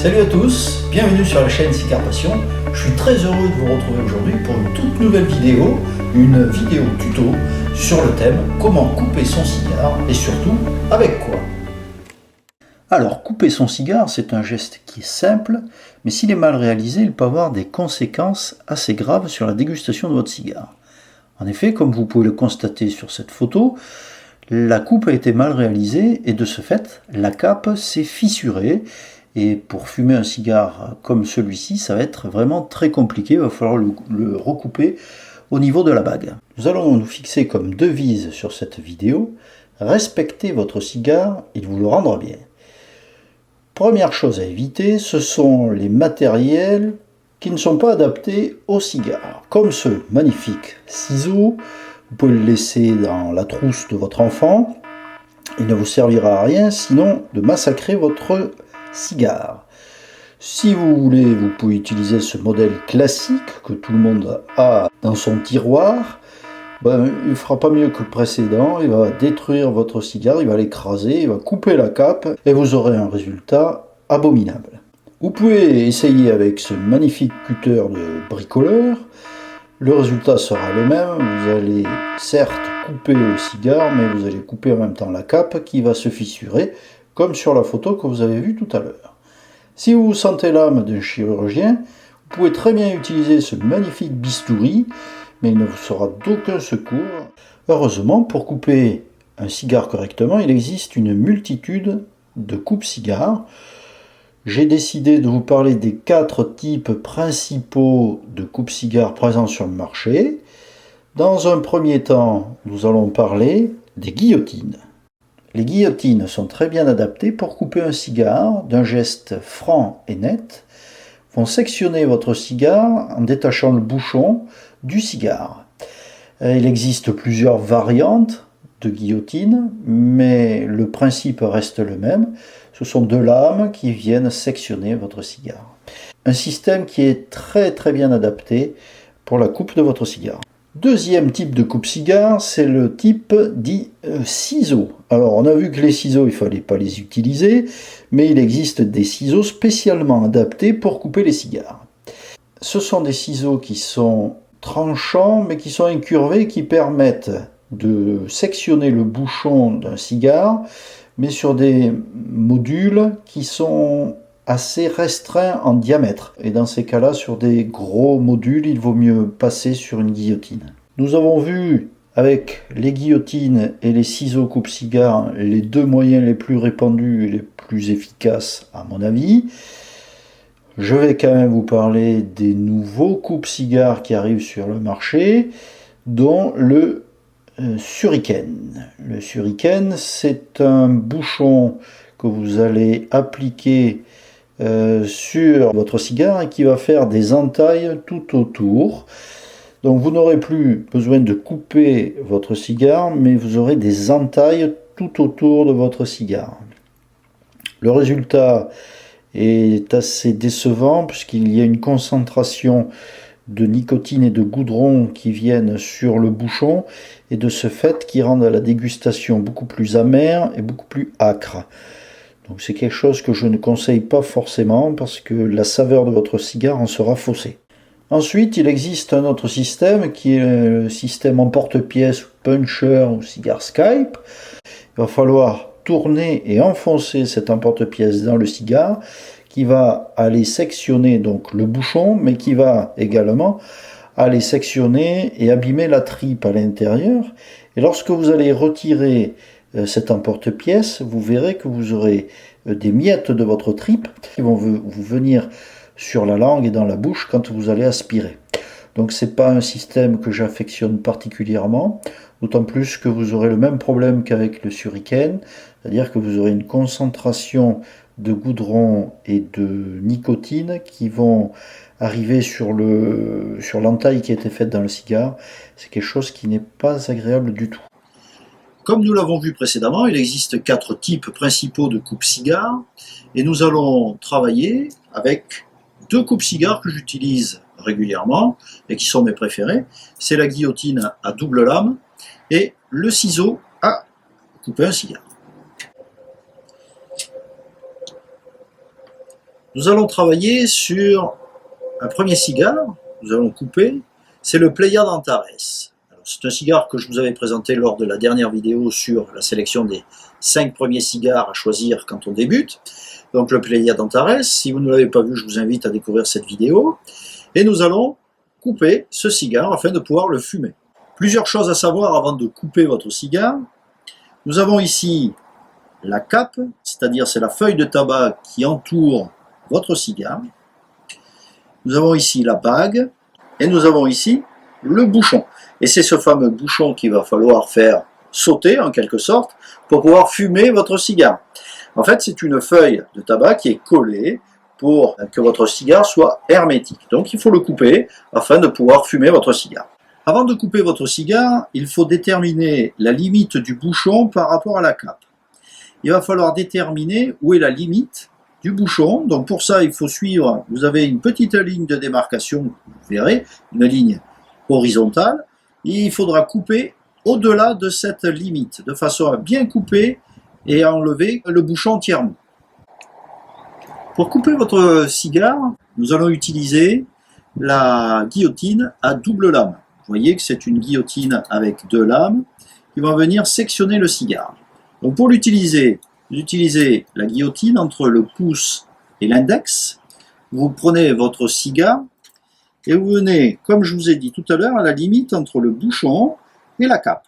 Salut à tous, bienvenue sur la chaîne Cigare Passion. Je suis très heureux de vous retrouver aujourd'hui pour une toute nouvelle vidéo, une vidéo tuto sur le thème comment couper son cigare et surtout avec quoi. Alors couper son cigare, c'est un geste qui est simple, mais s'il est mal réalisé, il peut avoir des conséquences assez graves sur la dégustation de votre cigare. En effet, comme vous pouvez le constater sur cette photo, la coupe a été mal réalisée et de ce fait, la cape s'est fissurée. Et pour fumer un cigare comme celui-ci, ça va être vraiment très compliqué, il va falloir le recouper au niveau de la bague. Nous allons nous fixer comme devise sur cette vidéo, respectez votre cigare, il vous le rendra bien. Première chose à éviter, ce sont les matériels qui ne sont pas adaptés au cigare, comme ce magnifique ciseau. Vous pouvez le laisser dans la trousse de votre enfant, il ne vous servira à rien sinon de massacrer votre cigare. Si vous voulez, vous pouvez utiliser ce modèle classique que tout le monde a dans son tiroir. Il ne fera pas mieux que le précédent, il va détruire votre cigare, il va l'écraser, il va couper la cape et vous aurez un résultat abominable. Vous pouvez essayer avec ce magnifique cutter de bricoleur. Le résultat sera le même, vous allez certes couper le cigare, mais vous allez couper en même temps la cape qui va se fissurer, comme sur la photo que vous avez vue tout à l'heure. Si vous sentez l'âme d'un chirurgien, vous pouvez très bien utiliser ce magnifique bistouri, mais il ne vous sera d'aucun secours. Heureusement, pour couper un cigare correctement, il existe une multitude de coupe-cigares. J'ai décidé de vous parler des 4 types principaux de coupe-cigares présents sur le marché. Dans un premier temps, nous allons parler des guillotines. Les guillotines sont très bien adaptées pour couper un cigare d'un geste franc et net. Vont sectionner votre cigare en détachant le bouchon du cigare. Il existe plusieurs variantes de guillotine, mais le principe reste le même. Ce sont 2 lames qui viennent sectionner votre cigare. Un système qui est très bien adapté pour la coupe de votre cigare. Deuxième type de coupe-cigare, c'est le type dit ciseau. Alors on a vu que les ciseaux, il ne fallait pas les utiliser, mais il existe des ciseaux spécialement adaptés pour couper les cigares. Ce sont des ciseaux qui sont tranchants, mais qui sont incurvés, qui permettent de sectionner le bouchon d'un cigare, mais sur des modules qui sont assez restreint en diamètre. Et dans ces cas-là, sur des gros modules, il vaut mieux passer sur une guillotine. Nous avons vu avec les guillotines et les ciseaux coupe-cigare les 2 moyens les plus répandus et les plus efficaces à mon avis. Je vais quand même vous parler des nouveaux coupe-cigares qui arrivent sur le marché, dont le Shuriken. Le Shuriken, c'est un bouchon que vous allez appliquer sur votre cigare et qui va faire des entailles tout autour. Donc vous n'aurez plus besoin de couper votre cigare, mais vous aurez des entailles tout autour de votre cigare. Le résultat est assez décevant puisqu'il y a une concentration de nicotine et de goudron qui viennent sur le bouchon et de ce fait qui rendent la dégustation beaucoup plus amère et beaucoup plus âcre. Donc c'est quelque chose que je ne conseille pas forcément parce que la saveur de votre cigare en sera faussée. Ensuite, il existe un autre système qui est le système emporte-pièce, puncher ou cigare Skype. Il va falloir tourner et enfoncer cet emporte-pièce dans le cigare qui va aller sectionner donc le bouchon, mais qui va également aller sectionner et abîmer la tripe à l'intérieur. Et lorsque vous allez retirer cet emporte-pièce, vous verrez que vous aurez des miettes de votre tripe qui vont vous venir sur la langue et dans la bouche quand vous allez aspirer. Donc c'est pas un système que j'affectionne particulièrement, d'autant plus que vous aurez le même problème qu'avec le Shuriken, c'est-à-dire que vous aurez une concentration de goudron et de nicotine qui vont arriver sur l'entaille qui a été faite dans le cigare. C'est quelque chose qui n'est pas agréable du tout. Comme nous l'avons vu précédemment, il existe 4 types principaux de coupe-cigares et nous allons travailler avec 2 coupe-cigares que j'utilise régulièrement et qui sont mes préférés. C'est la guillotine à double lame et le ciseau à couper un cigare. Nous allons travailler sur un premier cigare, nous allons couper, c'est le Pléiade Antares. C'est un cigare que je vous avais présenté lors de la dernière vidéo sur la sélection des 5 premiers cigares à choisir quand on débute. Donc le Pléiade Antares, si vous ne l'avez pas vu, je vous invite à découvrir cette vidéo. Et nous allons couper ce cigare afin de pouvoir le fumer. Plusieurs choses à savoir avant de couper votre cigare. Nous avons ici la cape, c'est-à-dire c'est la feuille de tabac qui entoure votre cigare. Nous avons ici la bague et nous avons ici le bouchon. Et c'est ce fameux bouchon qu'il va falloir faire sauter en quelque sorte pour pouvoir fumer votre cigare. En fait, c'est une feuille de tabac qui est collée pour que votre cigare soit hermétique. Donc il faut le couper afin de pouvoir fumer votre cigare. Avant de couper votre cigare, il faut déterminer la limite du bouchon par rapport à la cape. Il va falloir déterminer où est la limite du bouchon. Donc pour ça, il faut suivre, vous avez une petite ligne de démarcation, vous verrez, une ligne horizontale. Et il faudra couper au-delà de cette limite, de façon à bien couper et à enlever le bouchon entièrement. Pour couper votre cigare, nous allons utiliser la guillotine à double lame. Vous voyez que c'est une guillotine avec 2 lames qui vont venir sectionner le cigare. Donc pour l'utiliser, vous utilisez la guillotine entre le pouce et l'index. Vous prenez votre cigare et vous venez, comme je vous ai dit tout à l'heure, à la limite entre le bouchon et la cape.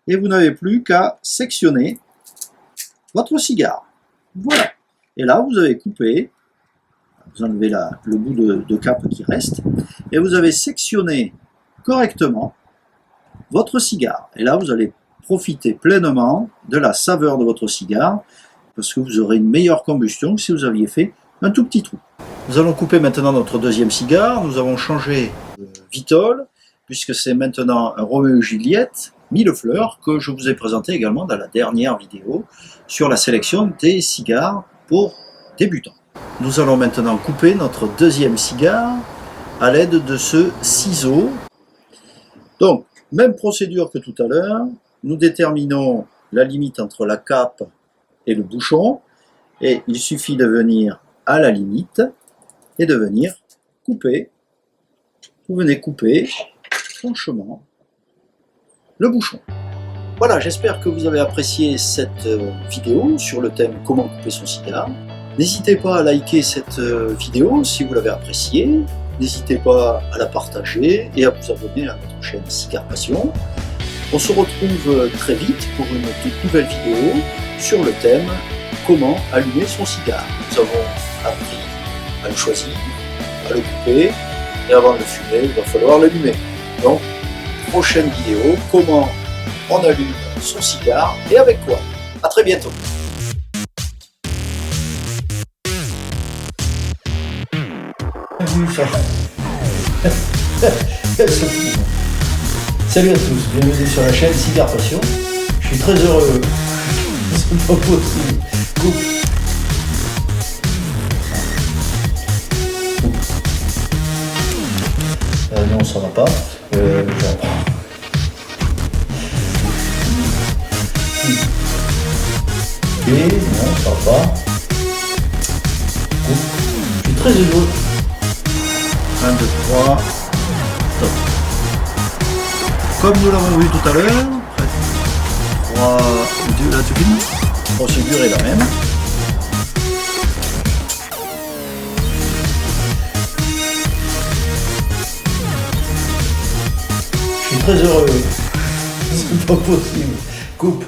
Et vous n'avez plus qu'à sectionner votre cigare. Voilà. Et là, vous avez coupé, vous enlevez le bout de cape qui reste, et vous avez sectionné correctement votre cigare. Et là, vous allez profiter pleinement de la saveur de votre cigare, parce que vous aurez une meilleure combustion que si vous aviez fait un tout petit trou. Nous allons couper maintenant notre deuxième cigare. Nous avons changé de vitole, puisque c'est maintenant un Roméo et Juliette Millefleurs que je vous ai présenté également dans la dernière vidéo sur la sélection des cigares pour débutants. Nous allons maintenant couper notre deuxième cigare à l'aide de ce ciseau. Donc, même procédure que tout à l'heure, nous déterminons la limite entre la cape et le bouchon, et il suffit de venir à la limite et de venir couper. Vous venez couper franchement le bouchon. Voilà, j'espère que vous avez apprécié cette vidéo sur le thème comment couper son cigare. N'hésitez pas à liker cette vidéo si vous l'avez appréciée. N'hésitez pas à la partager et à vous abonner à notre chaîne Cigare Passion. On se retrouve très vite pour une toute nouvelle vidéo sur le thème comment allumer son cigare. Nous avons appris à le choisir, à le couper, et avant de le fumer, il va falloir l'allumer. Donc, prochaine vidéo, comment on allume son cigare et avec quoi. À très bientôt. Salut à tous, bienvenue sur la chaîne Cigare Passion. Je suis très heureux. C'est pas possible. Coupe. Non, ça va pas. Et non, ça va pas. Coupe. Je suis très heureux. 1, 2, 3, stop. Comme nous l'avons vu tout à l'heure, 3, 2, là tu finis. La procédure est la même. Je suis très heureux. C'est pas possible. Coupe.